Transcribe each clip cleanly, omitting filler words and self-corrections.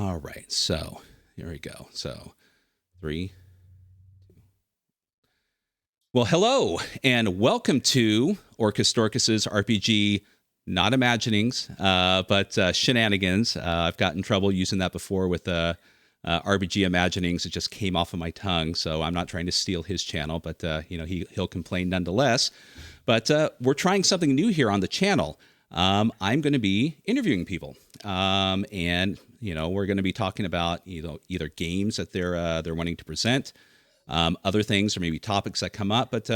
All right, so here we go. So 3. Well, hello, and welcome to OrcusDorkus's RPG, not imaginings, but shenanigans. I've gotten in trouble using that before with RPG imaginings. It just came off of my tongue, so I'm not trying to steal his channel, but he'll complain nonetheless. But we're trying something new here on the channel. I'm going to be interviewing people, and we're going to be talking about either games that they're wanting to present, other things, or maybe topics that come up, but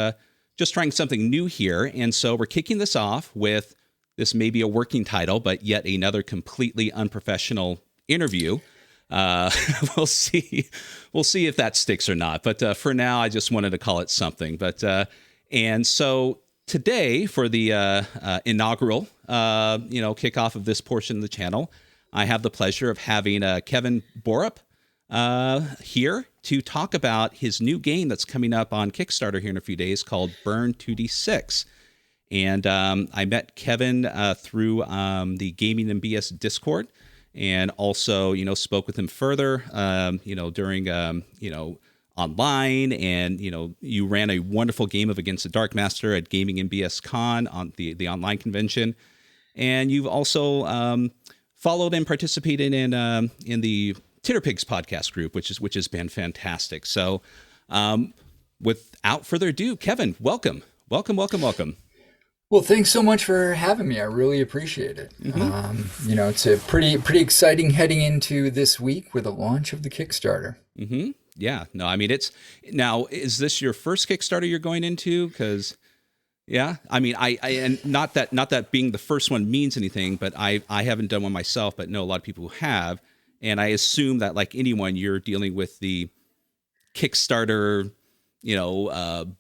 just trying something new here. And so we're kicking this off with this may be a working title, but yet another completely unprofessional interview. We'll see if that sticks or not. But for now, I just wanted to call it something. But and so today, for the inaugural kickoff of this portion of the channel, I have the pleasure of having Kevin Borrup here to talk about his new game that's coming up on Kickstarter here in a few days called BURN2d6. And I met Kevin through the Gaming and BS Discord, and also spoke with him further during online, and you ran a wonderful game of Against the Dark Master at Gaming and BS Con on the online convention, and you've also followed and participated in the Titterpigs podcast group, which has been fantastic. So, without further ado, Kevin, welcome. Well, thanks so much for having me. I really appreciate it. Mm-hmm. It's a pretty exciting heading into this week with the launch of the Kickstarter. Mm-hmm. Yeah. No, I mean, is this your first Kickstarter you're going into? Because, yeah, I mean, I and not that being the first one means anything, but I haven't done one myself, but know a lot of people who have. And I assume that, like anyone, you're dealing with the Kickstarter,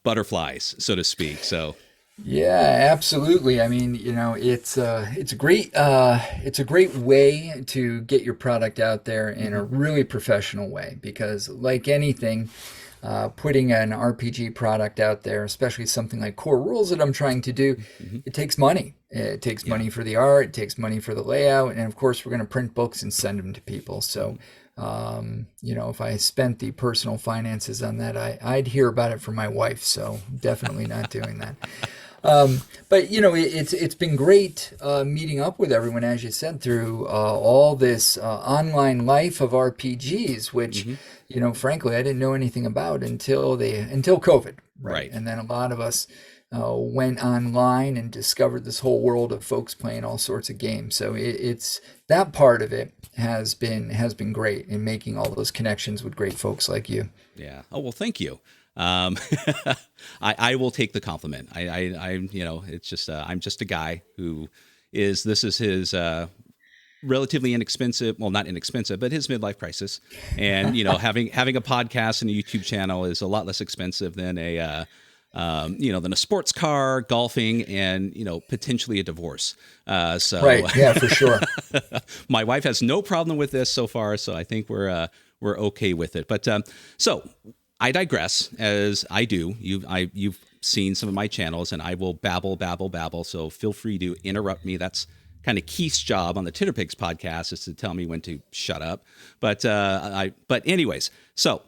butterflies, so to speak. So. Yeah, absolutely. I mean, it's a great way to get your product out there in a really professional way, because like anything, putting an RPG product out there, especially something like Core Rules that I'm trying to do, it takes money. It takes money for the art, it takes money for the layout, and of course we're going to print books and send them to people. So, if I spent the personal finances on that, I'd hear about it from my wife. So definitely not doing that. But it's been great meeting up with everyone, as you said, through all this online life of RPGs, which frankly I didn't know anything about until COVID, right? And then a lot of us went online and discovered this whole world of folks playing all sorts of games. So it's that part of it has been great in making all those connections with great folks like you. Yeah. Oh, well, thank you. I will take the compliment. It's just, I'm just a guy this is his, relatively inexpensive, well, not inexpensive, but his midlife crisis. And, having a podcast and a YouTube channel is a lot less expensive than than a sports car, golfing, and, potentially a divorce. Right. Yeah, for sure. My wife has no problem with this so far. So I think we're okay with it. But, so I digress, as I do. You've seen some of my channels, and I will babble. So feel free to interrupt me. That's kind of Keith's job on the Titterpigs podcast, is to tell me when to shut up. But anyways, so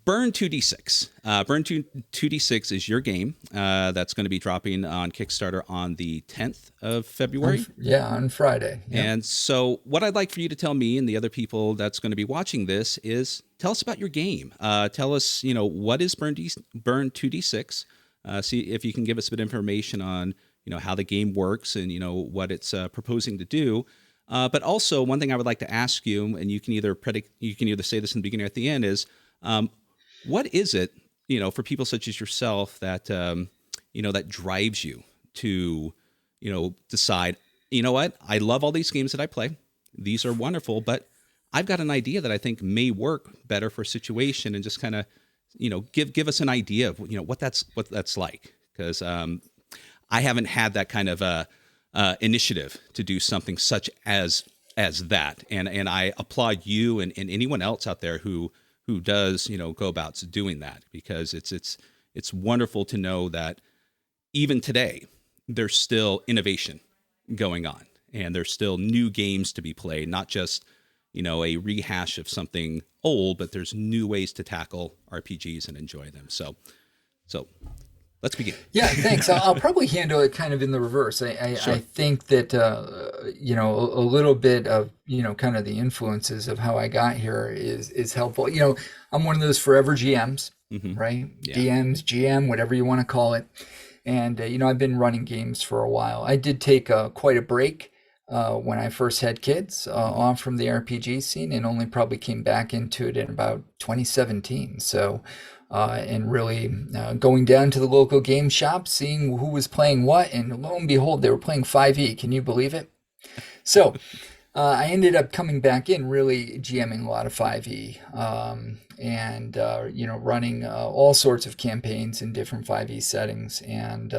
BURN2d6. BURN2d6 is your game that's going to be dropping on Kickstarter on the 10th of February. On Friday. Yeah. And so what I'd like for you to tell me and the other people that's going to be watching this is, tell us about your game. Tell us, what is BURN2d6? See if you can give us a bit of information on, how the game works and, what it's proposing to do. But also, one thing I would like to ask you, and you can either say this in the beginning or at the end, is what is it, for people such as yourself that, that drives you to, decide, what, I love all these games that I play. These are wonderful, but I've got an idea that I think may work better for a situation, and just kind of, give us an idea of, what that's like. Because I haven't had that kind of initiative to do something such as that. And I applaud you and anyone else out there who does, go about doing that, because it's wonderful to know that even today there's still innovation going on, and there's still new games to be played, not just, a rehash of something old, but there's new ways to tackle RPGs and enjoy them. So let's begin. Yeah, thanks. I'll probably handle it kind of in the reverse. Sure. I think that, a little bit of, kind of the influences of how I got here is helpful. I'm one of those forever GMs, right? Yeah. DMs, GM, whatever you want to call it. And, I've been running games for a while. I did take quite a break when I first had kids off from the RPG scene, and only probably came back into it in about 2017. So, and really going down to the local game shop, seeing who was playing what, and lo and behold, they were playing 5e. Can you believe it? So I ended up coming back in, really GMing a lot of 5e, and running all sorts of campaigns in different 5e settings. And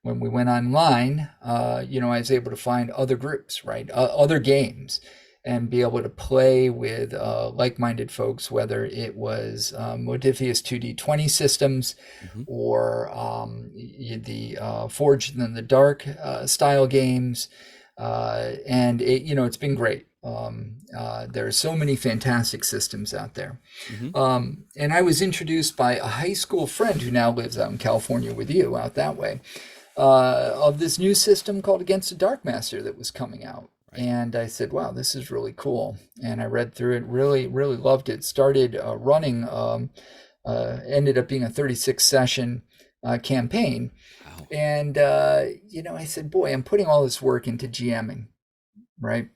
when we went online, I was able to find other groups, right, other games, and be able to play with like-minded folks, whether it was Modifius 2D20 systems or the Forged in the Dark style games. And it's been great. There are so many fantastic systems out there. And I was introduced by a high school friend who now lives out in California with you, out that way, of this new system called Against the Dark Master that was coming out. And I said, wow, this is really cool. And I read through it, really, really loved it. Started running, ended up being a 36 session campaign. Wow. And, I said, boy, I'm putting all this work into GMing, right?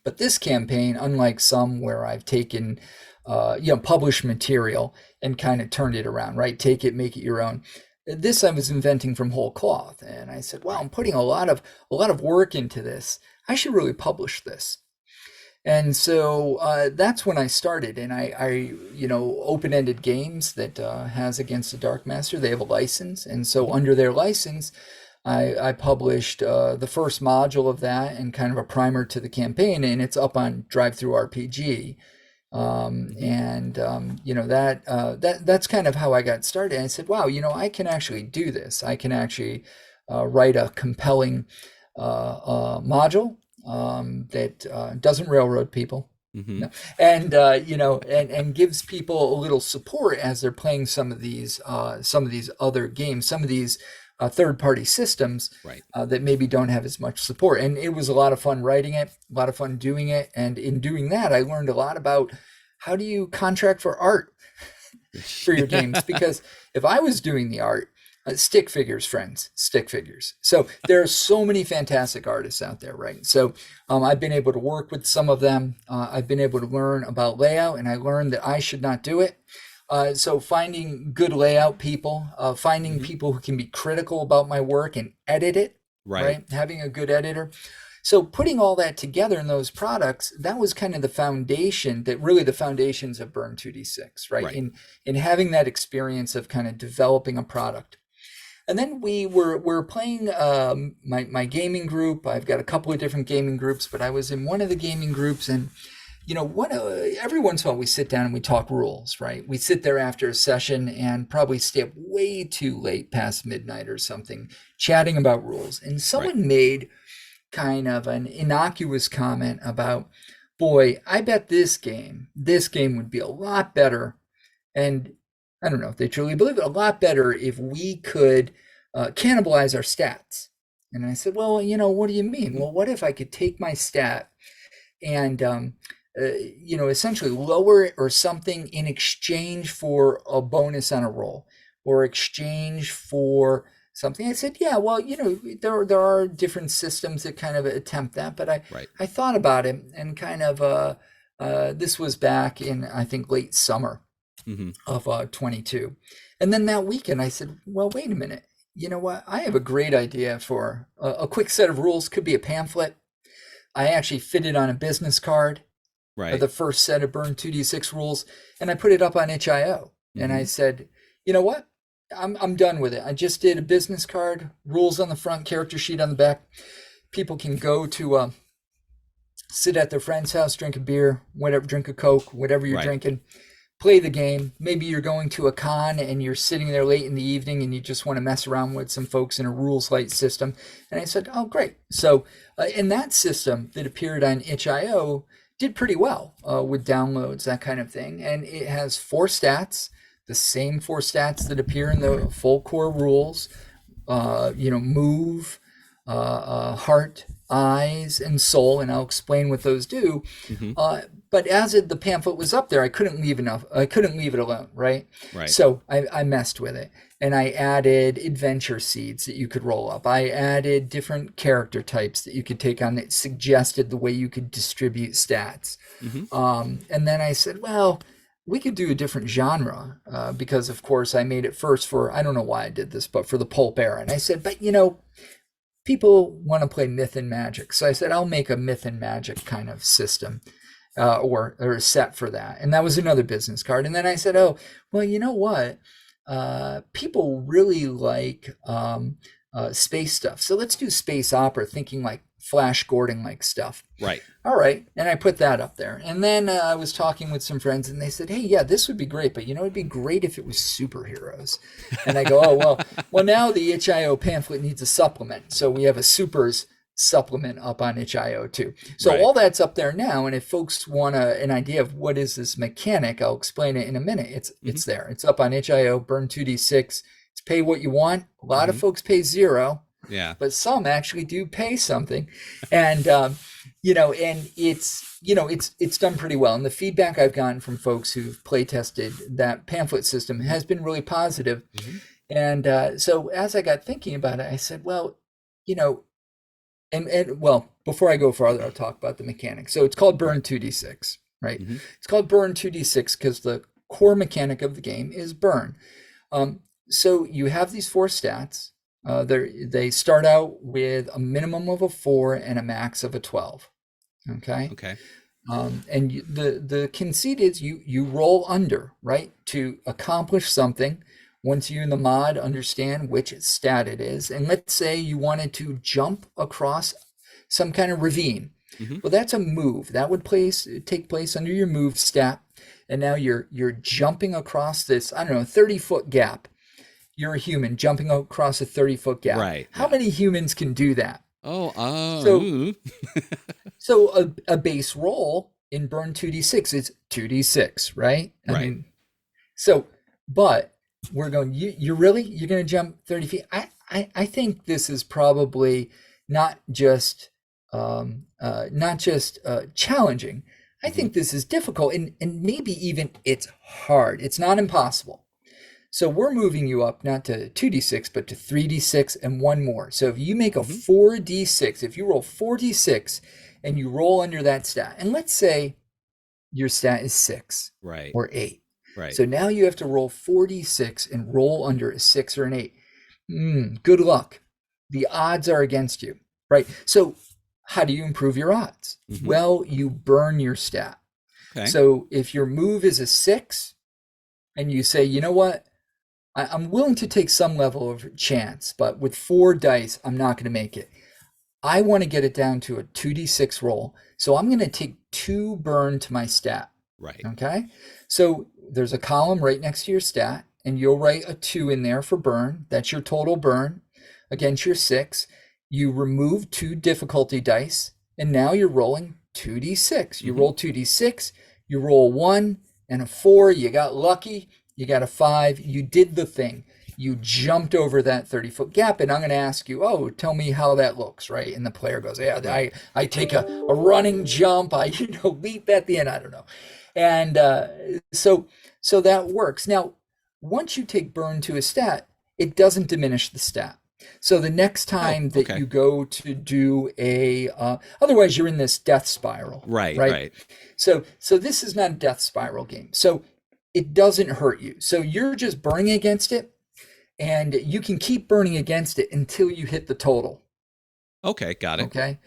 But this campaign, unlike some where I've taken, published material and kind of turned it around, right? Take it, make it your own. This I was inventing from whole cloth. And I said, wow, I'm putting a lot of work into this. I should really publish this. And so that's when I started. And I open-ended games that has Against the Dark Master, they have a license. And so under their license, I published the first module of that and kind of a primer to the campaign, and it's up on Drive-Thru RPG. That's kind of how I got started. And I said, wow, I can actually do this. I can actually write a compelling module that doesn't railroad people, no. And and gives people a little support as they're playing some of these other games, some of these third-party systems that maybe don't have as much support. And it was a lot of fun writing it, a lot of fun doing it. And in doing that, I learned a lot about how do you contract for art for your games? Because if I was doing the art, stick figures, friends, stick figures. So there are so many fantastic artists out there, right? So I've been able to work with some of them. I've been able to learn about layout, and I learned that I should not do it. So finding good layout people, finding people who can be critical about my work and edit it, right? Having a good editor. So putting all that together in those products, that was kind of the foundation, that really the foundations of BURN2d6, right? In having that experience of kind of developing a product. And then we're playing my gaming group. I've got a couple of different gaming groups, but I was in one of the gaming groups, and every once in a while we sit down and we talk rules, right? We sit there after a session and probably stay up way too late, past midnight or something, chatting about rules. And someone made kind of an innocuous comment about, boy, I bet this game would be a lot better. And I don't know if they truly believe it, a lot better if we could cannibalize our stats. And I said, well, what do you mean? Well, what if I could take my stat and, essentially lower it or something in exchange for a bonus on a roll or exchange for something? I said, yeah, well, there are different systems that kind of attempt that, but I thought about it, and kind of this was back in, I think, late summer of 22. And then that weekend I said, well, wait a minute, you know what? I have a great idea for a quick set of rules. Could be a pamphlet. I actually fitted on a business card, the first set of BURN2d6 rules, and I put it up on itch.io. And I said, you know what? I'm done with it. I just did a business card, rules on the front, character sheet on the back. People can go to sit at their friend's house, drink a beer, whatever, drink a Coke, whatever you're drinking, play the game. Maybe you're going to a con and you're sitting there late in the evening and you just want to mess around with some folks in a rules light system. And I said, oh, great. So in that system that appeared on itch.io did pretty well with downloads, that kind of thing. And it has 4 stats, the same 4 stats that appear in the full core rules. Move, heart, eyes, and soul, and I'll explain what those do. But as the pamphlet was up there, I couldn't leave it alone, right? Right. So I messed with it, and I added adventure seeds that you could roll up. I added different character types that you could take on that suggested the way you could distribute stats. And then I said, well, we could do a different genre because, of course, I made it first for, I don't know why I did this, but for the pulp era. And I said, but people want to play myth and magic. So I said, I'll make a myth and magic kind of system or a set for that. And that was another business card. And then I said, oh, well, you know what? People really like space stuff. So let's do space opera, thinking like Flash Gordon like stuff. Right. All right. And I put that up there. And then I was talking with some friends and they said, hey, yeah, this would be great. But, it'd be great if it was superheroes. And I go, oh, well, now the itch.io pamphlet needs a supplement. So we have a supers supplement up on itch.io too. So all that's up there now. And if folks want an idea of what is this mechanic, I'll explain it in a minute. It's there. It's up on itch.io, BURN2d6. It's pay what you want. A lot of folks pay 0. Yeah. But some actually do pay something. And, and it's done pretty well. And the feedback I've gotten from folks who've play tested that pamphlet system has been really positive. And so as I got thinking about it, I said, well, before I go farther, I'll talk about the mechanics. So it's called BURN2d6, right? It's called BURN2d6 because the core mechanic of the game is burn. So you have these 4 stats. They start out with a minimum of a 4 and a max of a 12. Okay. And the conceit is you roll under, right, to accomplish something. Once you in the mod understand which stat it is, and let's say you wanted to jump across some kind of ravine. Well, that's a move that would take place under your move stat, and now you're jumping across this 30-foot gap. You're a human jumping across a 30-foot gap. Right. How many humans can do that? So a base roll in BURN2d6 is 2d6, right? I mean, but we're going, you're going to jump 30 feet. I think this is probably not just challenging. I think this is difficult and maybe even it's hard. It's not impossible. So we're moving you up not to 2d6, but to 3d6 and 1 more. So if you make a 4d6, if you roll 4d6 and you roll under that stat, and let's say your stat is 6 or 8. Right. So now you have to roll 4d6 and roll under a 6 or an 8. Good luck. The odds are against you, right? So how do you improve your odds? Well, you burn your stat. Okay. So if your move is a 6 and you say, you know what? I'm willing to take some level of chance, but with 4 dice, I'm not going to make it. I want to get it down to a 2d6 roll. So I'm going to take 2 burn to my stat. Right. Okay. So there's a column right next to your stat, and you'll write a 2 in there for burn. That's your total burn against your 6. You remove 2 difficulty dice, and now you're rolling 2d6. You roll 2d6, you roll 1 and a 4. You got lucky. You got a 5. You did the thing. You jumped over that 30-foot gap, and I'm going to ask you, tell me how that looks, right? And the player goes, yeah, I take a running jump. I leap at the end. I don't know. And so that works. Now, once you take burn to a stat, it doesn't diminish the stat. So the next time that you go to do otherwise you're in this death spiral. Right. So this is not a death spiral game. So it doesn't hurt you. So you're just burning against it, and you can keep burning against it until you hit the total. Okay, got it. Okay.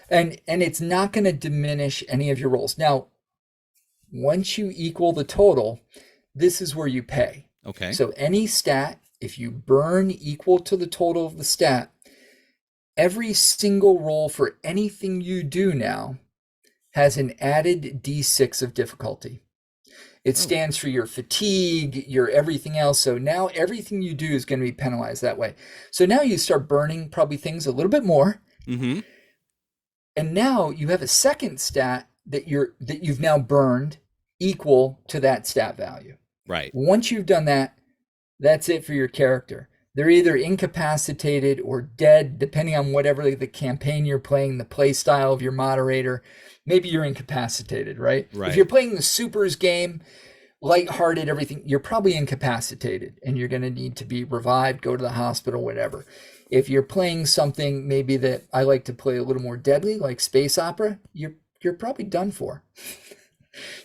And it's not going to diminish any of your rolls. Now, once you equal the total, this is where you pay. Okay. So any stat, if you burn equal to the total of the stat, every single roll for anything you do now has an added D6 of difficulty. It stands for your fatigue, your everything else. So now everything you do is going to be penalized that way. So now you start burning probably things a little bit more. And now you have a second stat that you've now burned equal to that stat value. Right. Once you've done that, that's it for your character. They're either incapacitated or dead, depending on whatever the campaign you're playing, the play style of your moderator. Maybe you're incapacitated, right? Right. If you're playing the supers game, lighthearted, everything, you're probably incapacitated and you're going to need to be revived, go to the hospital, whatever. If you're playing something maybe that I like to play a little more deadly, like space opera, you're probably done for.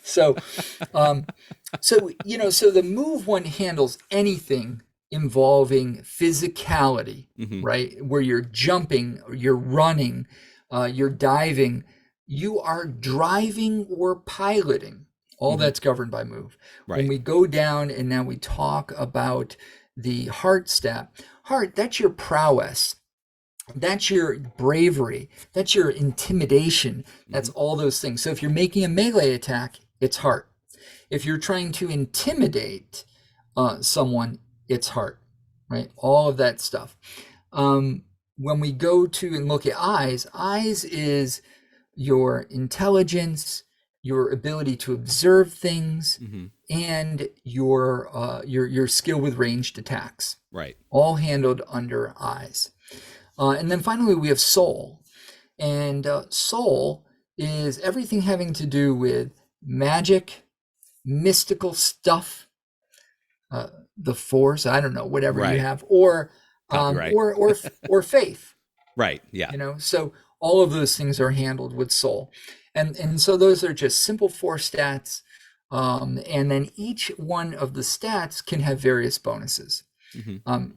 So, so the move one handles anything involving physicality, right? Where you're jumping, you're running, you're diving, you are driving or piloting. All that's governed by move. Right. When we go down and now we talk about the heart stat, heart, that's your prowess. That's your bravery. That's your intimidation. That's all those things. So if you're making a melee attack, it's heart. If you're trying to intimidate someone, it's heart, right? All of that stuff. When we go to and look at eyes is your intelligence, your ability to observe things, and your skill with ranged attacks. Right. All handled under eyes. And then finally, we have soul. And soul is everything having to do with magic, mystical stuff, the force, I don't know, whatever you have, or or faith. Right. Yeah. So all of those things are handled with soul. And so those are just simple 4 stats. And then each one of the stats can have various bonuses.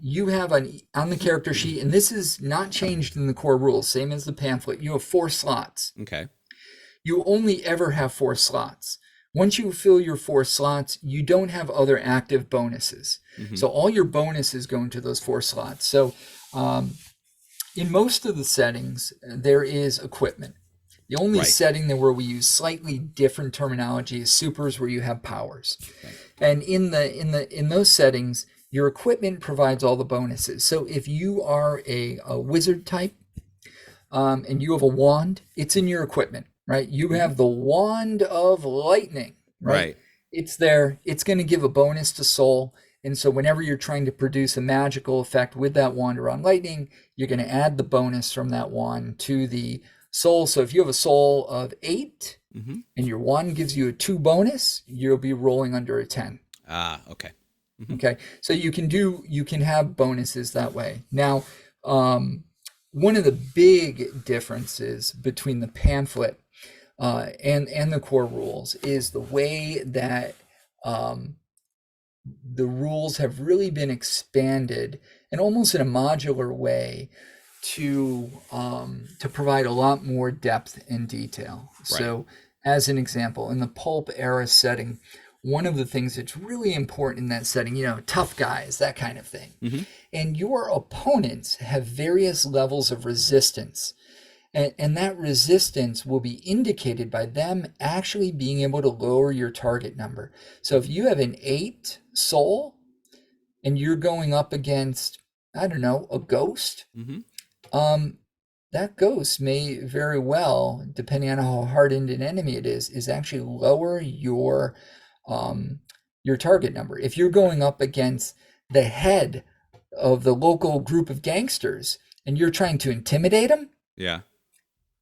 You have on the character sheet, and this is not changed in the core rules, same as the pamphlet, you have 4 slots. Okay. You only ever have 4 slots. Once you fill your 4 slots, you don't have other active bonuses. So all your bonuses go into those 4 slots. So in most of the settings, there is equipment. The only setting where we use slightly different terminology is supers, where you have powers. And in those settings, your equipment provides all the bonuses. So if you are a wizard type and you have a wand, it's in your equipment, right? You have the wand of lightning, right? It's there. It's going to give a bonus to soul. And so whenever you're trying to produce a magical effect with that wand around lightning, you're going to add the bonus from that wand to the soul. So if you have a soul of 8 and your wand gives you a 2 bonus, you'll be rolling under a 10. Okay. Okay. So you can have bonuses that way. Now, one of the big differences between the pamphlet and the core rules is the way that the rules have really been expanded and almost in a modular way to provide a lot more depth and detail. So as an example, in the pulp era setting, one of the things that's really important in that setting, tough guys, that kind of thing. And your opponents have various levels of resistance. And that resistance will be indicated by them actually being able to lower your target number. So if you have an 8 soul and you're going up against, I don't know, a ghost, that ghost may very well, depending on how hardened an enemy it is actually lower your target number. If you're going up against the head of the local group of gangsters and you're trying to intimidate them,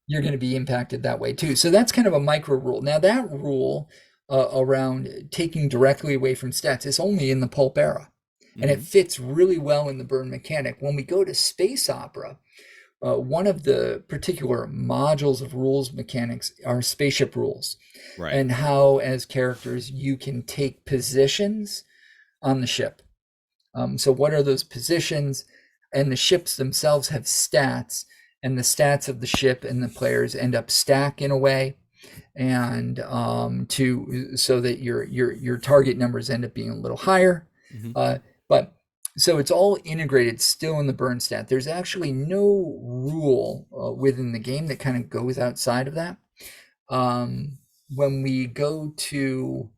you're going to be impacted that way too. So that's kind of a micro rule. Now that rule around taking directly away from stats is only in the pulp era, and it fits really well in the burn mechanic. When we go to space opera, one of the particular modules of rules mechanics are spaceship rules, and how as characters you can take positions on the ship. So what are those positions? And the ships themselves have stats, and the stats of the ship and the players end up stacked in a way, and so that your target numbers end up being a little higher. But so it's all integrated still in the burn stat. There's actually no rule within the game that kind of goes outside of that. When we go to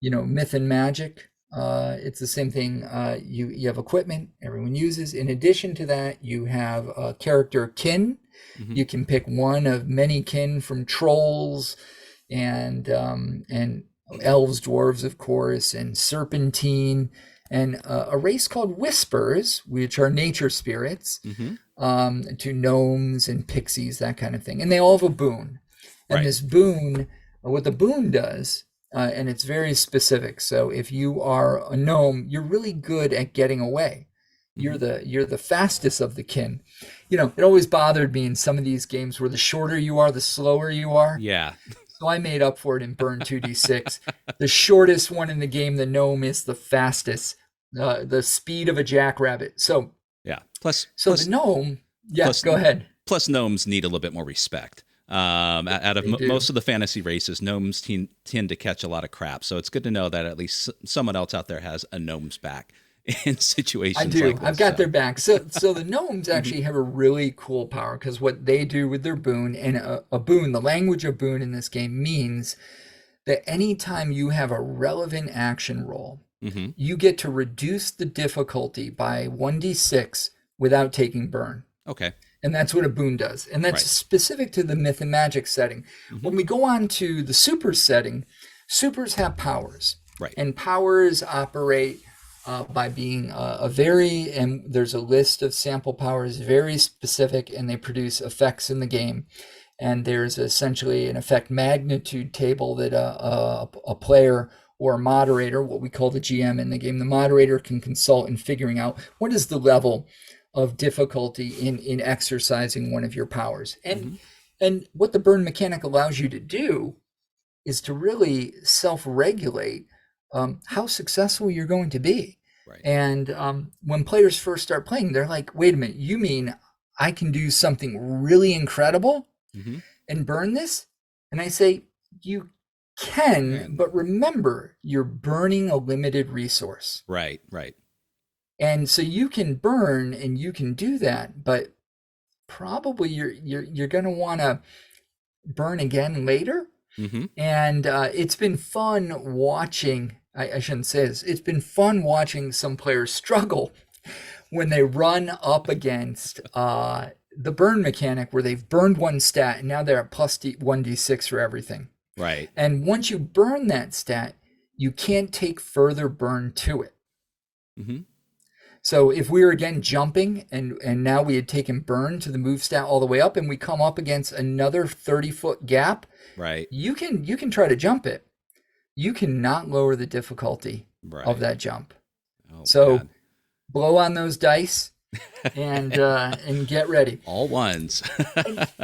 myth and magic, it's the same thing. You have equipment everyone uses. In addition to that, you have character kin Mm-hmm. You can pick one of many kin from trolls and elves, dwarves, of course, and serpentine, and a race called whispers, which are nature spirits, Mm-hmm. to gnomes and pixies, that kind of thing. And they all have a boon. And Right. this boon, what the boon does, and it's very specific. So if you are a gnome, you're really good at getting away. Mm-hmm. You're the fastest of the kin. You know, it always bothered me in some of these games where the shorter you are, the slower you are. Yeah. So I made up for it in BURN2d6. The shortest one in the game, the gnome, is the fastest, the speed of a jackrabbit. Yeah. So the gnome, yeah, plus, go ahead. plus gnomes need a little bit more respect. Out of most of the fantasy races, gnomes tend to catch a lot of crap. So it's good to know that at least someone else out there has a gnome's back in situations I do. like this. I've got their back. So the gnomes actually have a really cool power, because what they do with their boon, and a boon, the language of boon in this game means that anytime you have a relevant action roll, Mm-hmm. you get to reduce the difficulty by 1d6 without taking burn. Okay. And that's what a boon does. And that's Right. specific to the myth and magic setting. Mm-hmm. When we go on to the super setting, supers have powers. Right. And powers operate by being and there's a list of sample powers, very specific, and they produce effects in the game. And there's essentially an effect magnitude table that a player or a moderator, what we call the GM in the game, the moderator can consult in figuring out what is the level of difficulty in exercising one of your powers. And what the burn mechanic allows you to do is to really self-regulate how successful you're going to be. Right. And when players first start playing, they're like, wait a minute, you mean I can do something really incredible Mm-hmm. and burn this? And I say, you can, but remember, you're burning a limited resource. Right. Right. And so you can burn and you can do that, but probably you're going to want to burn again later. Mm-hmm. And it's been fun watching, I shouldn't say this, it's been fun watching some players struggle when they run up against the burn mechanic, where they've burned one stat and now they're at plus 1d6 for everything. Right. And once you burn that stat, you can't take further burn to it. Mm-hmm. So if we were again jumping and now we had taken burn to the move stat all the way up, and we come up against another 30-foot gap, Right. you can try to jump it. You cannot lower the difficulty of that jump. Oh, so man. Blow on those dice and get ready. All ones.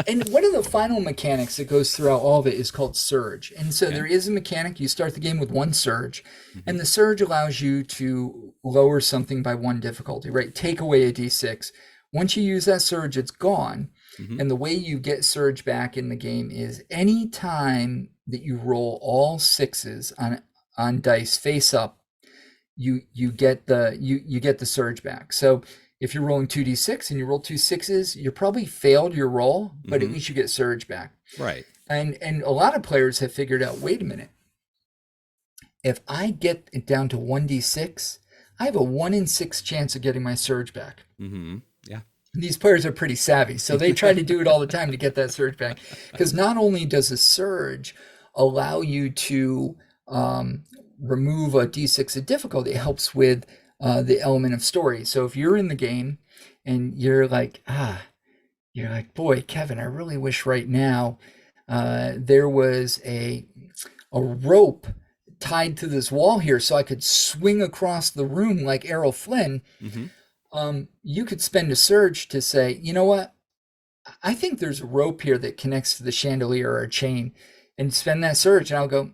and one of the final mechanics that goes throughout all of it is called surge. And so there is a mechanic. You start the game with one surge, and the surge allows you to lower something by one difficulty, right? Take away a d6. Once you use that surge, it's gone. Mm-hmm. And the way you get surge back in the game is any time that you roll all sixes on dice face up, you get the surge back. So if you're rolling 2d6 and you roll 2 6s, you probably failed your roll, but at least you get surge back. Right. And a lot of players have figured out, wait a minute, if I get it down to 1d6, I have a 1 in 6 chance of getting my surge back. Mm-hmm. Yeah. These players are pretty savvy, so they try to do it all the time to get that surge back. Because not only does a surge allow you to remove a d6 of difficulty, it helps with the element of story. So if you're in the game and you're like, boy, Kevin, I really wish right now there was a rope tied to this wall here so I could swing across the room like Errol Flynn. Mm-hmm. You could spend a surge to say, you know what? I think there's a rope here that connects to the chandelier or a chain, and spend that surge. And I'll go,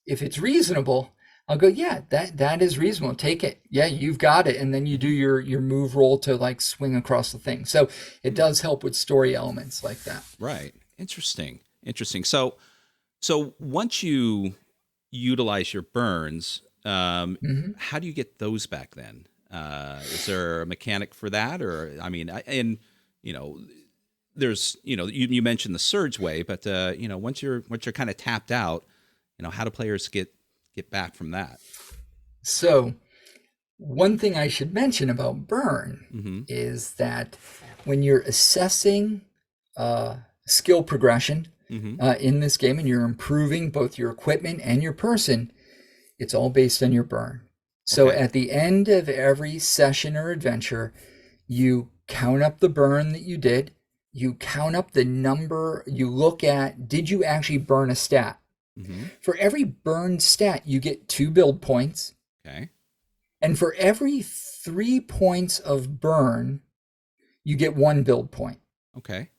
if it's reasonable, I'll go, yeah, that is reasonable. Take it. Yeah, you've got it. And then you do your move roll to like swing across the thing. So it does help with story elements like that. Right. Interesting. So once you utilize your burns, how do you get those back then? Is there a mechanic for that? Or, I mean, there's, you mentioned the surge way, but, once you're kind of tapped out, how do players get back from that? So one thing I should mention about burn is that when you're assessing skill progression Mm-hmm. in this game, and you're improving both your equipment and your person, it's all based on your burn. So Okay. at the end of every session or adventure, you count up the burn that you did, you count up the number, you look at, did you actually burn a stat? Mm-hmm. For every burned stat, you get 2 build points. Okay. And for every 3 points of burn, you get 1 build point. Okay.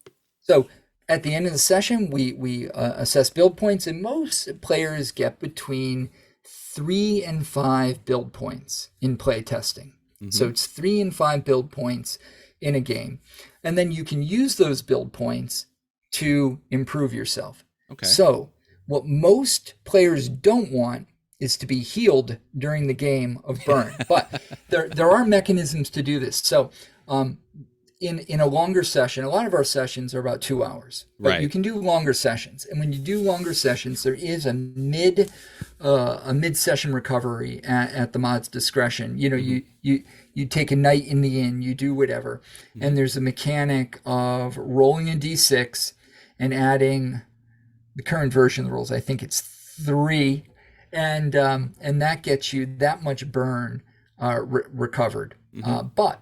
So at the end of the session, we assess build points, and most players get between 3 and 5 build points in play testing. Mm-hmm. So it's 3 and 5 build points in a game. And then you can use those build points to improve yourself. Okay. So what most players don't want is to be healed during the game of burn. But there are mechanisms to do this. So in a longer session, a lot of our sessions are about 2 hours. But Right. you can do longer sessions. And when you do longer sessions, there is a mid-session recovery at the mod's discretion. You know, you take a night in the inn, you do whatever. Mm-hmm. And there's a mechanic of rolling a d6 and adding the current version of the rules. I think it's 3, and that gets you that much burn recovered. Mm-hmm. But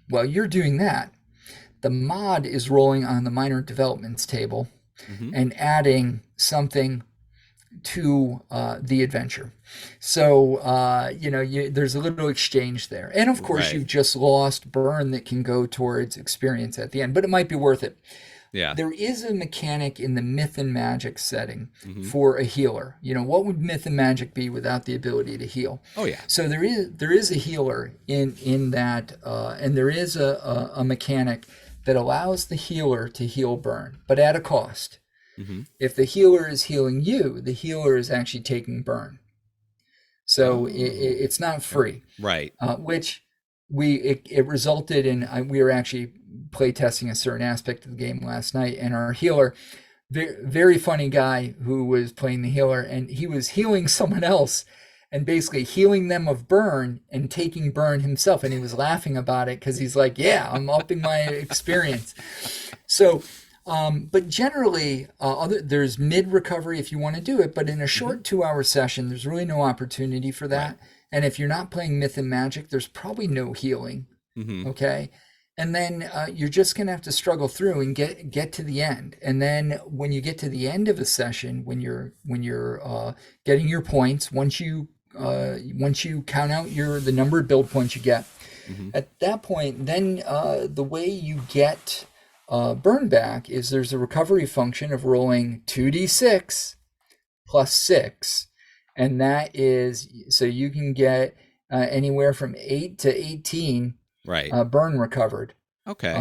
while you're doing that, the mod is rolling on the minor developments table mm-hmm. and adding something to the adventure. So there's a little exchange there, and of course, right. You've just lost burn that can go towards experience at the end, but it might be worth it. Yeah. There is a mechanic in the myth and magic setting mm-hmm. for a healer. You know, what would myth and magic be without the ability to heal? Oh yeah. So there is a healer in that, and there is a mechanic that allows the healer to heal burn, but at a cost. Mm-hmm. If the healer is healing you, the healer is actually taking burn. So it's not free. Right. Which it resulted in, we were actually play testing a certain aspect of the game last night, and our healer, very funny guy who was playing the healer, and he was healing someone else and basically healing them of burn and taking burn himself, and he was laughing about it because he's like, yeah, I'm upping my experience. So but generally there's mid recovery if you want to do it, but in a short 2-hour session there's really no opportunity for that. Right. And if you're not playing myth and magic, there's probably no healing. Mm-hmm. Okay. And then you're just going to have to struggle through and get to the end. And then when you get to the end of a session, when you're getting your points, once you count out the number of build points you get, mm-hmm. at that point, then the way you get burn back is there's a recovery function of rolling 2d6 plus 6, and that is so you can get anywhere from 8 to 18. Right. Burn recovered. Okay.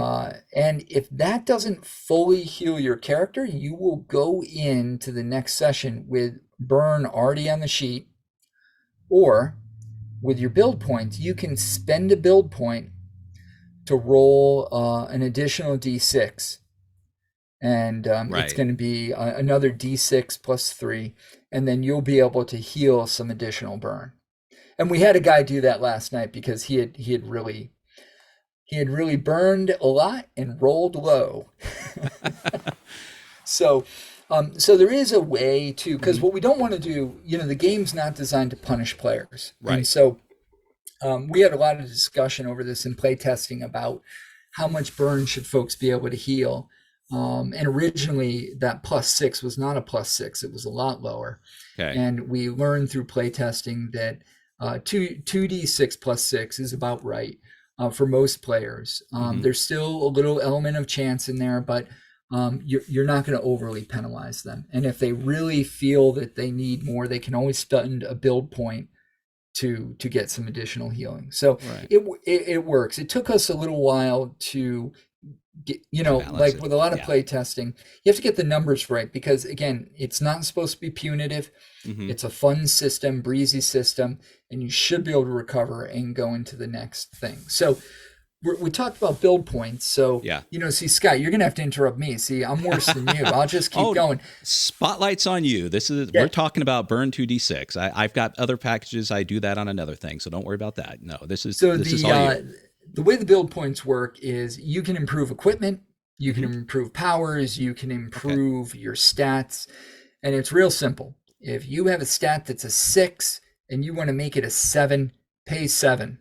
And if that doesn't fully heal your character, you will go into the next session with burn already on the sheet, or with your build points, you can spend a build point to roll an additional d6. And right. It's going to be another d6 plus 3, and then you'll be able to heal some additional burn. And we had a guy do that last night because he had really burned a lot and rolled low. So there is a way to, because mm-hmm. what we don't want to do, the game's not designed to punish players. Right. And so we had a lot of discussion over this in play testing about how much burn should folks be able to heal. And originally that plus 6 was not a plus 6. It was a lot lower. Okay. And we learned through play testing that 2d6 plus 6 is about right. For most players, mm-hmm. there's still a little element of chance in there, but you're not going to overly penalize them. And if they really feel that they need more, they can always spend a build point to get some additional healing. So right. it works. It took us a little while to get, like with a lot of play testing, you have to get the numbers right, because again, it's not supposed to be punitive. Mm-hmm. It's a fun system, breezy system, and you should be able to recover and go into the next thing. So we talked about build points. So, see, Scott, you're going to have to interrupt me. See, I'm worse than you. I'll just keep going. Spotlight's on you. We're talking about BURN2d6. I've got other packages. I do that on another thing. So don't worry about that. No, this is all you. The way the build points work is you can improve equipment, You can improve powers, you can improve your stats, and it's real simple. If you have a stat that's a 6 and you want to make it a 7, pay 7.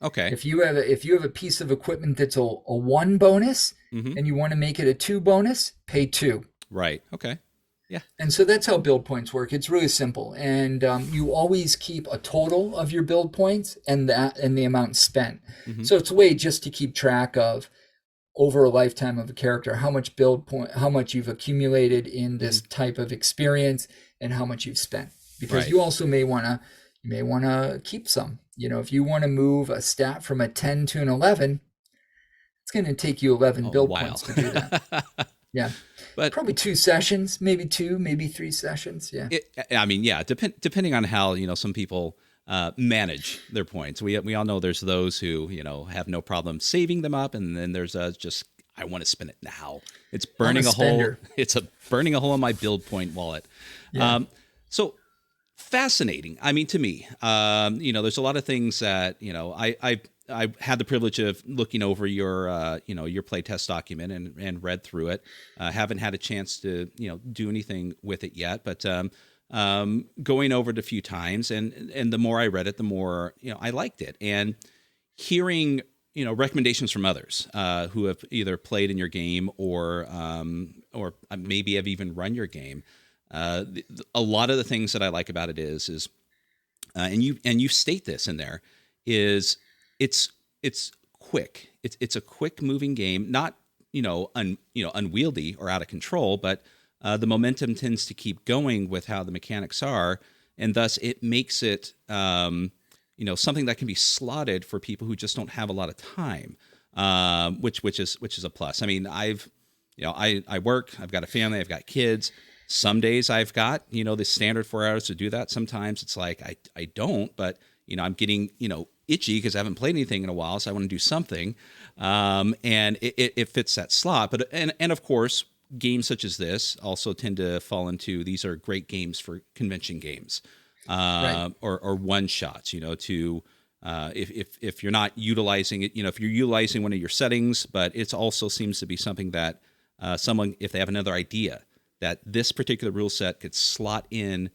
Okay. If you have a piece of equipment that's a 1 bonus and you want to make it a 2 bonus, pay 2. Right. Okay. Yeah. And so that's how build points work. It's really simple, and you always keep a total of your build points and the amount spent. So it's a way just to keep track of over a lifetime of a character how much how much you've accumulated in this type of experience, and how much you've spent. Because you also may want to keep some. If you want to move a stat from a 10 to an 11, it's going to take you 11 build points to do that. Yeah. But probably 2 sessions, maybe 2, maybe 3 sessions. Yeah. Depending on how, some people manage their points. We all know there's those who, have no problem saving them up. And then there's just, I want to spend it now. It's burning a hole. It's burning a hole in my build point wallet. Yeah. So fascinating. I mean, to me, there's a lot of things that, I had the privilege of looking over your playtest document and read through it. Haven't had a chance to, do anything with it yet, but going over it a few times, and the more I read it, the more, I liked it. And hearing, recommendations from others who have either played in your game or maybe have even run your game. A lot of the things that I like about it is and you state this in there, is it's quick. It's a quick moving game, not unwieldy or out of control, but the momentum tends to keep going with how the mechanics are, and thus it makes it something that can be slotted for people who just don't have a lot of time, which is a plus. I mean, I work, I've got a family, I've got kids. Some days I've got the standard 4 hours to do that. Sometimes it's like I don't, but I'm getting itchy because I haven't played anything in a while, so I want to do something, and it fits that slot. But and of course, games such as this also tend to fall into, these are great games for convention games, right, or one shots. To if you're not utilizing it, if you're utilizing one of your settings, but it also seems to be something that someone, if they have another idea, that this particular rule set could slot in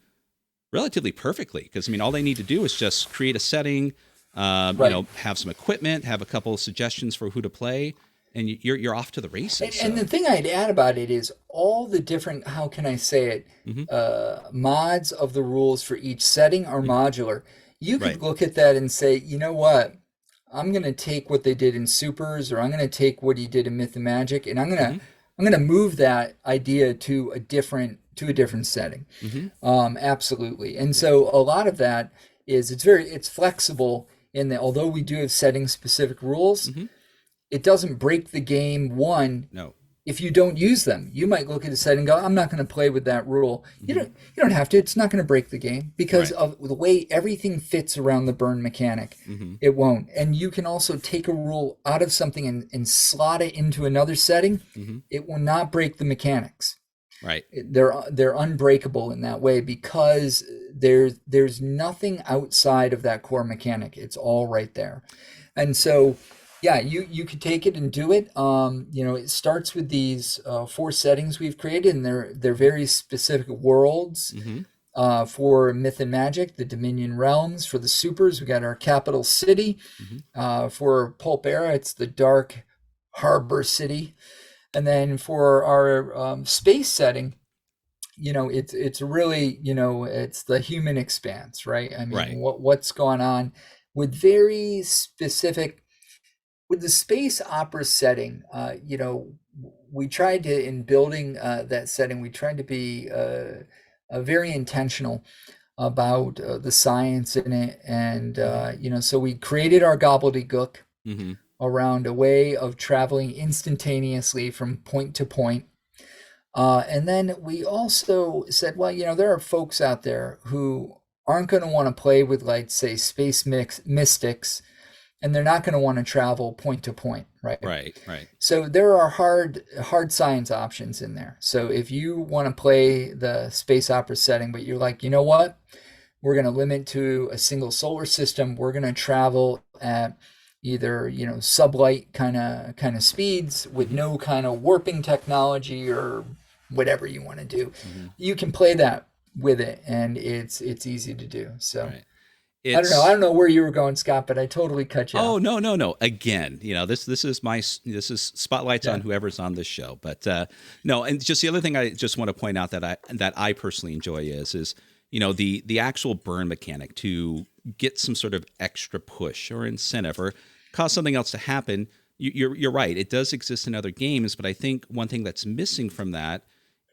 relatively perfectly. Because all they need to do is just create a setting. Right. Have some equipment, have a couple of suggestions for who to play, and you're off to the races. And the thing I'd add about it is all the different, how can I say it, mods of the rules for each setting are modular. You could look at that and say, you know what, I'm going to take what they did in Supers, or I'm going to take what he did in Myth and Magic, and I'm going to move that idea to a different setting. Absolutely. And so a lot of that is it's flexible in that, although we do have setting specific rules, it doesn't break the game. If you don't use them, you might look at a setting and go, I'm not going to play with that rule. You don't have to. It's not going to break the game because of the way everything fits around the burn mechanic. It won't. And you can also take a rule out of something and slot it into another setting. It will not break the mechanics. Right. They're unbreakable in that way because there's nothing outside of that core mechanic. It's all right there. And so, yeah, you could take it and do it. It starts with these 4 settings we've created, and they're very specific worlds. For Myth and Magic, the Dominion Realms. For the Supers, we got our capital city. For Pulp Era, it's the Dark Harbor City. And then for our space setting, it's really, it's the human expanse, right? I mean, what's going on with very specific, with the space opera setting, we tried to, in building that setting, we tried to be very intentional about the science in it. And, so we created our gobbledygook around a way of traveling instantaneously from point to point. And then we also said, well, there are folks out there who aren't going to want to play with, like, say, space mystics, and they're not going to want to travel point to point, right? Right. So there are hard science options in there. So if you want to play the space opera setting, but you're like, you know what, we're going to limit to a single solar system, we're going to travel at either sublight kind of speeds with no kind of warping technology or whatever you want to do. Hmm. You can play that with it, and it's easy to do. So Right. I don't know. I It's don't know where you were going, Scott, but I totally cut you Oh, off. no, no, no. Again, this is spotlights on Yeah. whoever's on this show. But no, and just the other thing I just want to point out that I personally enjoy is the actual burn mechanic to get some sort of extra push or incentive or cause something else to happen. You're right. It does exist in other games, but I think one thing that's missing from that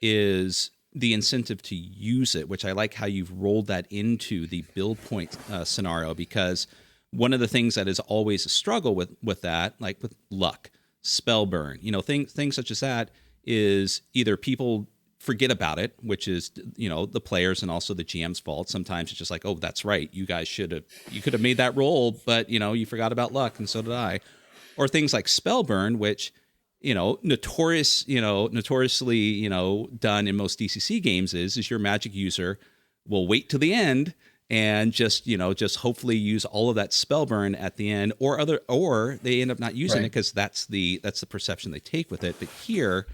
is the incentive to use it, which I like how you've rolled that into the build point scenario, because one of the things that is always a struggle with that, like with luck, spell burn, things such as that, is either people forget about it, which is the players and also the GM's fault. Sometimes it's just like, oh, that's right, you could have made that roll, but you forgot about luck, and so did I. Or things like spell burn, which notoriously done in most DCC games is your magic user will wait till the end and just hopefully use all of that spell burn at the end, or they end up not using it Right. because that's the perception they take with it. But here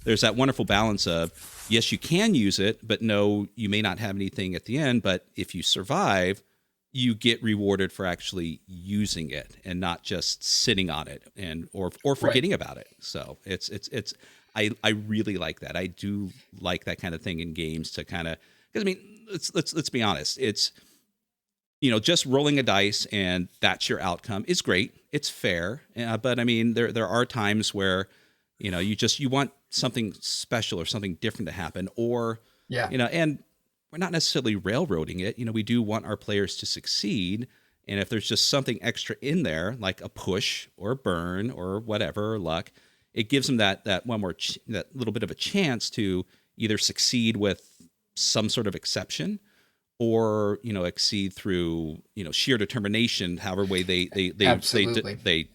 there's that wonderful balance of, yes, you can use it, but no, you may not have anything at the end, but if you survive, you get rewarded for actually using it and not just sitting on it or Right. forgetting about it. So it's I really like that. I do like that kind of thing in games to kind of, because I mean, let's be honest. It's just rolling a dice and that's your outcome is great. It's fair, but I mean, there are times where you want something special or something different to happen, or Yeah. and we're not necessarily railroading it. We do want our players to succeed, and if there's just something extra in there, like a push or a burn or whatever, or luck, it gives them that one more that little bit of a chance to either succeed with some sort of exception, or exceed through sheer determination, however way Absolutely. they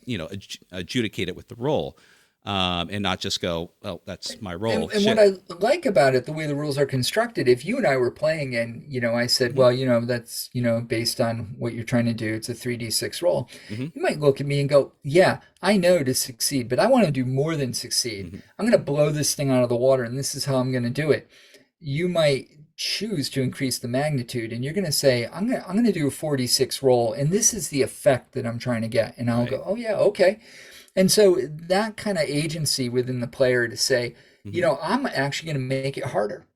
adjudicate it with the roll, and not just go, well, that's my roll, And what shit. I like about it, the way the rules are constructed, if you and I were playing and, I said, Hmm. well, that's, based on what you're trying to do, it's a 3d6 roll. Hmm. You might look at me and go, yeah, I know to succeed, but I want to do more than succeed. Hmm. I'm going to blow this thing out of the water, and this is how I'm going to do it. You might choose to increase the magnitude, and you're going to say, I'm going to do a 46 roll, and this is the effect that I'm trying to get. And I'll Right. go, oh, yeah, okay. And so that kind of agency within the player to say, Hmm. I'm actually going to make it harder.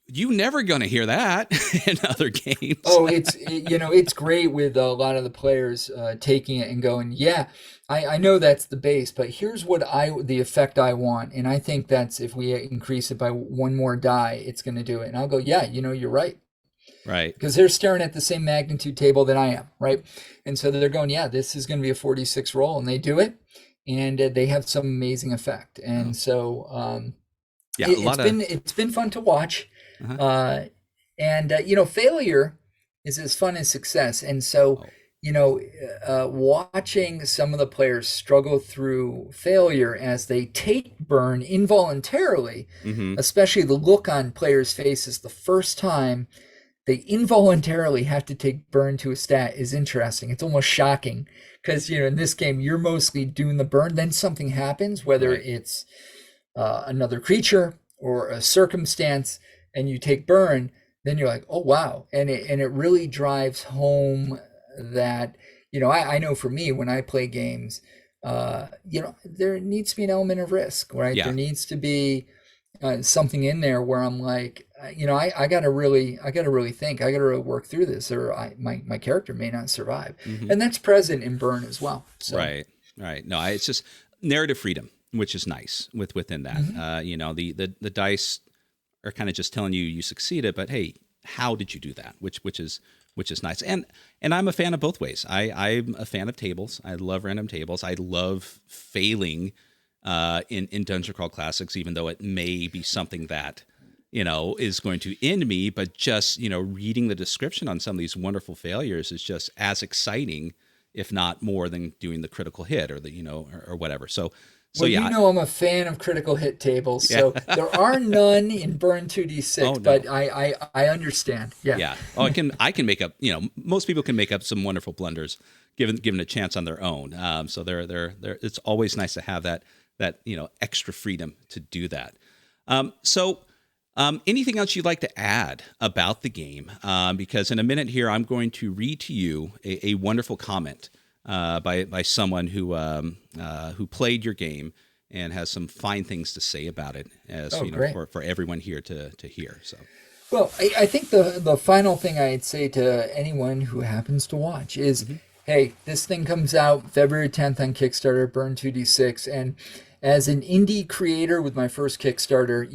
You never gonna hear that in other games. Oh, it's great with a lot of the players taking it and going, yeah, I know that's the base, but here's the effect I want, and I think that's if we increase it by one more die, it's going to do it. And I'll go, yeah, you're right, Right. because they're staring at the same magnitude table that I am, right? And so they're going, yeah, this is going to be a 46 roll, and they do it, and they have some amazing effect. Oh, And so yeah. A it, lot of. it's been fun to watch, Uh-huh. uh, and failure is as fun as success. And so Oh. watching some of the players struggle through failure as they take burn involuntarily, Mm-hmm. especially the look on players' faces the first time they involuntarily have to take burn to a stat is interesting. It's almost shocking because in this game you're mostly doing the burn, then something happens, whether Right. it's another creature or a circumstance, and you take burn. Then you're like, oh wow, and it really drives home that I know for me when I play games, there needs to be an element of risk, right? There Yeah. needs to be something in there where I'm like, I gotta really think, I gotta really work through this, or my character may not survive, Mm-hmm. and that's present in Burn as well. So, Right. Right. No, it's just narrative freedom, which is nice within that. mhm. The dice are kind of just telling you succeeded, but hey, how did you do that? Which is nice. And I'm a fan of both ways. I'm a fan of tables. I love random tables. I love failing in Dungeon Crawl Classics, even though it may be something that is going to end me. But just reading the description on some of these wonderful failures is just as exciting, if not more, than doing the critical hit or the or whatever. So So Well, you yeah, know I'm a fan of critical hit tables, yeah. so there are none in Burn2d6, Oh no. but I understand. Yeah. Yeah. Oh, I can make up. Most people can make up some wonderful blunders given a chance on their own. So they're. It's always nice to have that extra freedom to do that. Anything else you'd like to add about the game? Because in a minute here, I'm going to read to you a wonderful comment by someone who played your game and has some fine things to say about it, as Oh, great. for everyone here to hear. So. Well, I think the final thing I'd say to anyone who happens to watch is, Mm-hmm. hey, this thing comes out February 10th on Kickstarter, Burn2d6, and as an indie creator with my first Kickstarter,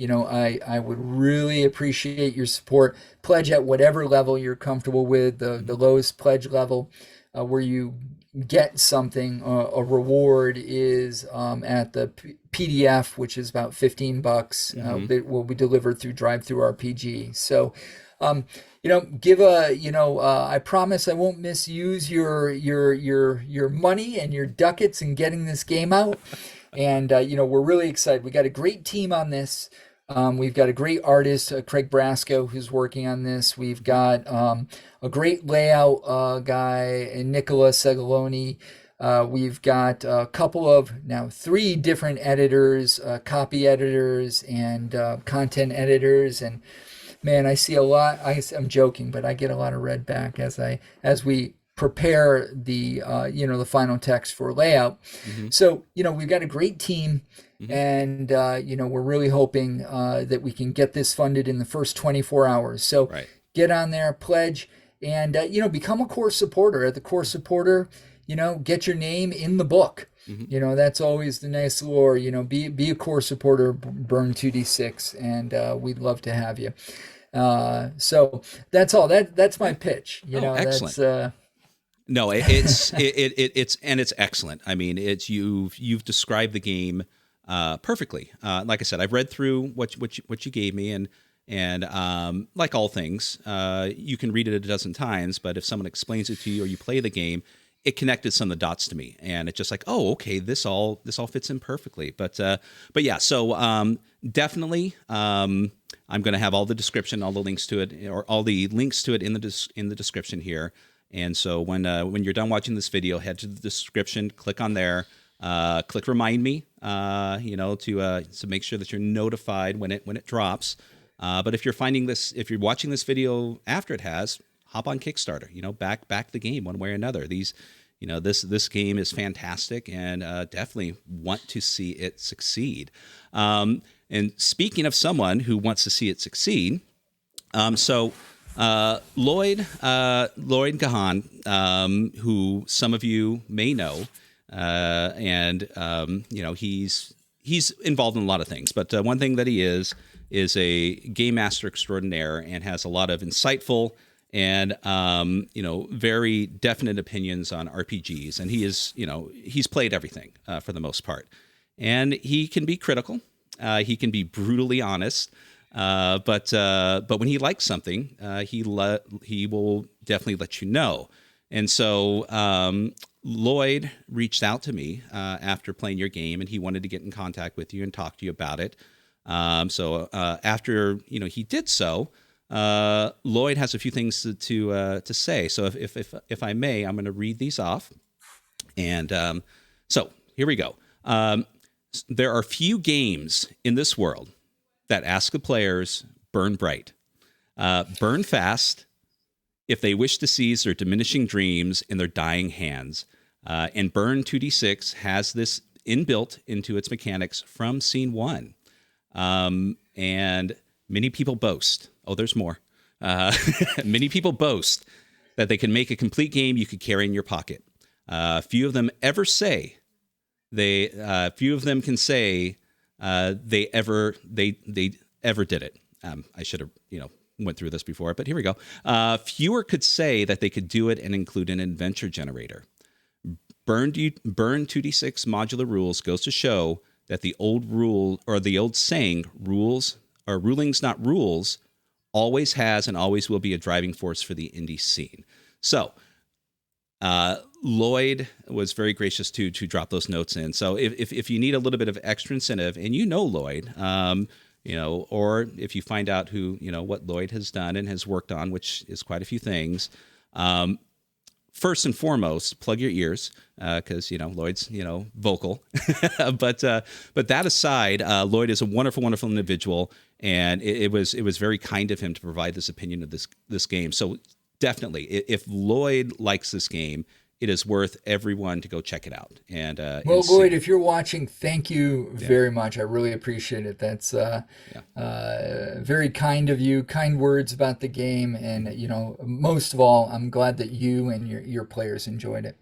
I would really appreciate your support. Pledge at whatever level you're comfortable with, the lowest pledge level, where you get something. A reward is at the PDF, which is about $15. Mm-hmm. That will be delivered through Drive-Thru RPG. So, give I promise I won't misuse your money and your ducats in getting this game out. And we're really excited. We got a great team on this. We've got a great artist, Craig Brasco, who's working on this. We've got a great layout guy, Nicola Segaloni. We've got a couple of, now 3 different editors, copy editors and content editors. And man, I see a lot. I'm joking, but I get a lot of red back as we prepare the the final text for layout. Mm-hmm. So we've got a great team, Mm-hmm. and we're really hoping that we can get this funded in the first 24 hours. So Right. get on there, pledge, and become a core supporter. At the core supporter, get your name in the book. Mm-hmm. That's always the nice lure. Be a core supporter, Burn2d6, and we'd love to have you. So that's all. That's my pitch. Excellent. That's No, it's excellent. I mean, you've described the game perfectly. Like I said, I've read through what you gave me, and like all things, you can read it a dozen times, but if someone explains it to you or you play the game, it connected some of the dots to me, and it's just like, oh, okay, this all fits in perfectly. But yeah, so definitely, I'm going to have all the description, all the links to it, or all the links to it in the description here. And so when you're done watching this video, head to the description, click on there, click remind me, to make sure that you're notified when it drops. But if you're watching this video after it has, hop on Kickstarter, back the game one way or another. This game is fantastic, and definitely want to see it succeed. And speaking of someone who wants to see it succeed, Lloyd Gahan, who some of you may know, and he's involved in a lot of things, but one thing that he is a game master extraordinaire and has a lot of insightful and very definite opinions on RPGs, and he's played everything for the most part, and he can be critical, he can be brutally honest. But when he likes something, he will definitely let you know. And so Lloyd reached out to me after playing your game, and he wanted to get in contact with you and talk to you about it. So after he did so, Lloyd has a few things to say. So if I may, I'm going to read these off. And so here we go. There are few games in this world that ask the players burn bright, burn fast, if they wish to seize their diminishing dreams in their dying hands. And Burn2d6 has this inbuilt into its mechanics from scene 1. And many people boast, there's more. Many people boast that they can make a complete game you could carry in your pocket. Few of them ever say few of them can say they ever did it. I should have, went through this before, but here we go. Fewer could say that they could do it and include an adventure generator. Burn2d6 modular rules goes to show that the old rule, or the old saying, rules or rulings not rules, always has and always will be a driving force for the indie scene. So Lloyd was very gracious to drop those notes in. So if you need a little bit of extra incentive, and Lloyd, or if you find out what Lloyd has done and has worked on, which is quite a few things. First and foremost, plug your ears because Lloyd's vocal. but that aside, Lloyd is a wonderful, wonderful individual, and it was very kind of him to provide this opinion of this game. So definitely, if Lloyd likes this game, it is worth everyone to go check it out. And Lloyd, if you're watching, thank you very much. I really appreciate it. That's very kind of you, kind words about the game. And, most of all, I'm glad that you and your players enjoyed it.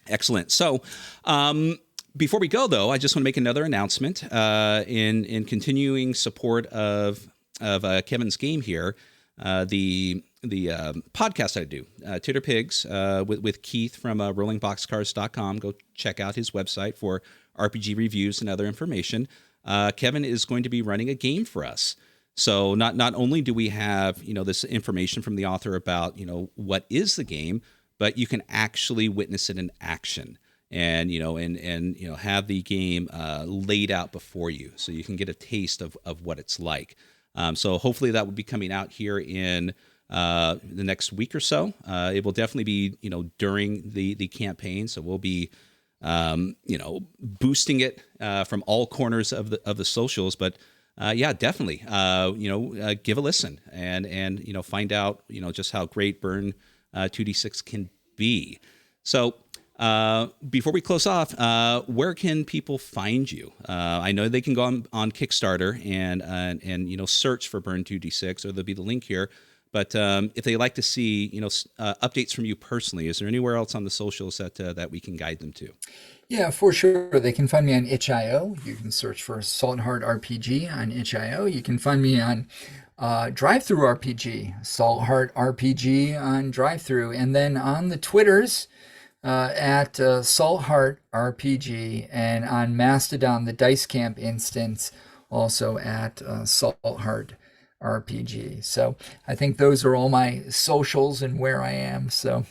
Excellent. So before we go, though, I just want to make another announcement in continuing support of Kevin's game here. The podcast I do, Titter Pigs, with Keith from rollingboxcars.com. Go check out his website for RPG reviews and other information. Kevin is going to be running a game for us. So not only do we have this information from the author about what is the game, but you can actually witness it in action, and have the game laid out before you, so you can get a taste of what it's like. So hopefully that will be coming out here in the next week or so. It will definitely be, during the campaign. So we'll be, boosting it from all corners of the socials. But definitely, give a listen and find out, just how great Burn 2d6 can be. So before we close off, where can people find you? I know they can go on Kickstarter and search for Burn 2d6, or there'll be the link here. But if they like to see updates from you personally, is there anywhere else on the socials that we can guide them to? Yeah, for sure. They can find me on itch.io. You can search for Saltheart RPG on itch.io. You can find me on Drive-Thru RPG, Saltheart RPG on Drive-Thru, and then on the Twitters at Saltheart RPG, and on Mastodon, the Dice Camp instance, also at Saltheart RPG. So I think those are all my socials and where I am. So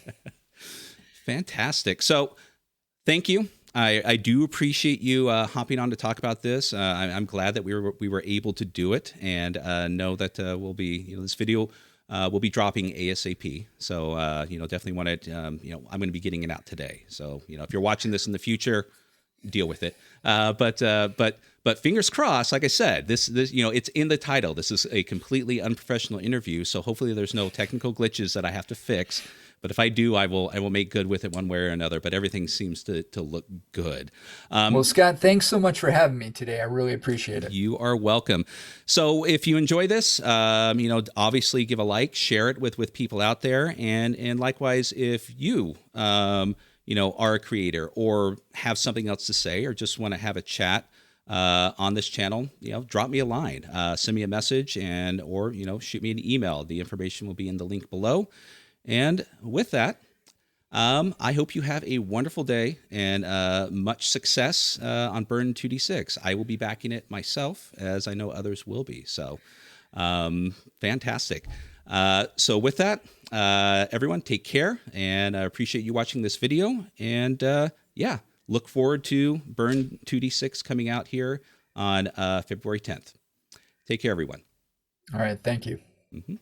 fantastic. So thank you. I do appreciate you hopping on to talk about this. I'm glad that we were able to do it, and know that we'll be this video will be dropping ASAP. So definitely wanted I'm going to be getting it out today. So if you're watching this in the future, deal with it. But fingers crossed, like I said, this it's in the title. This is a completely unprofessional interview, so hopefully there's no technical glitches that I have to fix. But if I do, I will make good with it one way or another. But everything seems to look good. Well, Scott, thanks so much for having me today. I really appreciate it. You are welcome. So if you enjoy this, obviously give a like, share it with people out there, and likewise, if you are a creator or have something else to say, or just want to have a chat on this channel, drop me a line, send me a message, or shoot me an email. The information will be in the link below. And with that, I hope you have a wonderful day and much success on Burn 2d6. I will be backing it myself, as I know others will be. So fantastic. So with that, everyone, take care, and I appreciate you watching this video. And look forward to Burn 2d6 coming out here on February 10th. Take care, everyone. All right. Thank you. Mm-hmm.